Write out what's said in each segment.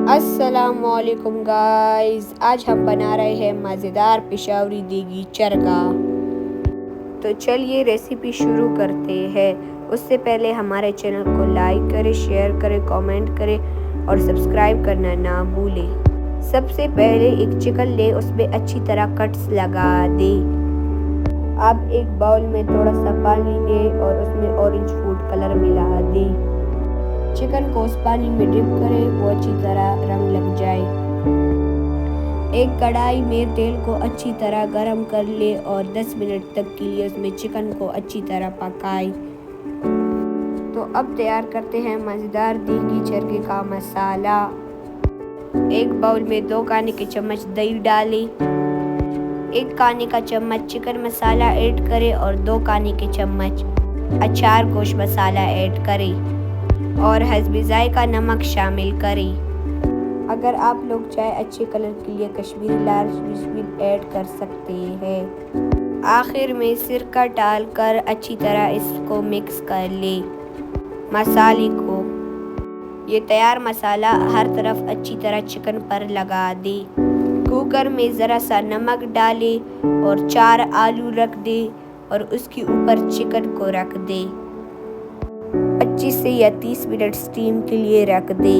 अस्सलामुअलैकुम गाइस, आज हम बना रहे हैं मज़ेदार पेशावरी देगी चरगा। तो चलिए रेसिपी शुरू करते हैं। उससे पहले हमारे चैनल को लाइक करें, शेयर करें, कमेंट करें और सब्सक्राइब करना ना भूलें। सबसे पहले एक चिकन ले, उसमें अच्छी तरह कट्स लगा दे। अब एक बाउल में थोड़ा सा पानी ले और उसमें ऑरेंज फूड कलर मिला दे। चिकन को उस पानी में डिप करें, वो अच्छी तरह रंग लग जाए। एक कढ़ाई में तेल को अच्छी तरह गरम कर ले और 10 मिनट तक के लिए उसमें चिकन को अच्छी तरह पकाएं। तो अब तैयार करते हैं मज़ेदार देगी चरगे का मसाला। एक बाउल में 2 खाने के चम्मच दही डालें, 1 खाने का चम्मच चिकन मसाला ऐड करें और 2 खाने के चम्मच अचार गोश्त मसाला ऐड करें और हस्बे जायका नमक शामिल करें। अगर आप लोग चाहे अच्छे कलर के लिए कश्मीरी लाल मिर्च भी ऐड कर सकते हैं। आखिर में सिरका डालकर अच्छी तरह इसको मिक्स कर ले मसाले को। ये तैयार मसाला हर तरफ अच्छी तरह चिकन पर लगा दे। कुकर में ज़रा सा नमक डाले और 4 आलू रख दे और उसके ऊपर चिकन को रख दे। 25 से या 30 मिनट स्टीम के लिए रख दे।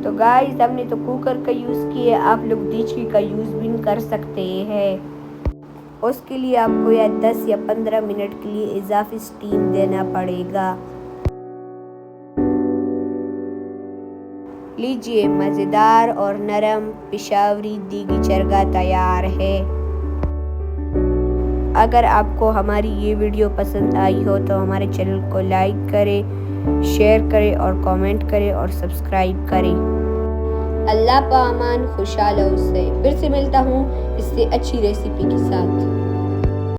तो गाइस, हमने तो कुकर का यूज़ किया, आप लोग देचकी का यूज़ भी कर सकते हैं। उसके लिए आपको या 10 या 15 मिनट के लिए इजाफी स्टीम देना पड़ेगा। लीजिए, मज़ेदार और नरम पेशावरी देगी चरगा तैयार है। अगर आपको हमारी ये वीडियो पसंद आई हो तो हमारे चैनल को लाइक करें, शेयर करें और कमेंट करें और सब्सक्राइब करें। अल्लाह पामान खुशहाल से फिर से मिलता हूँ इससे अच्छी रेसिपी के साथ।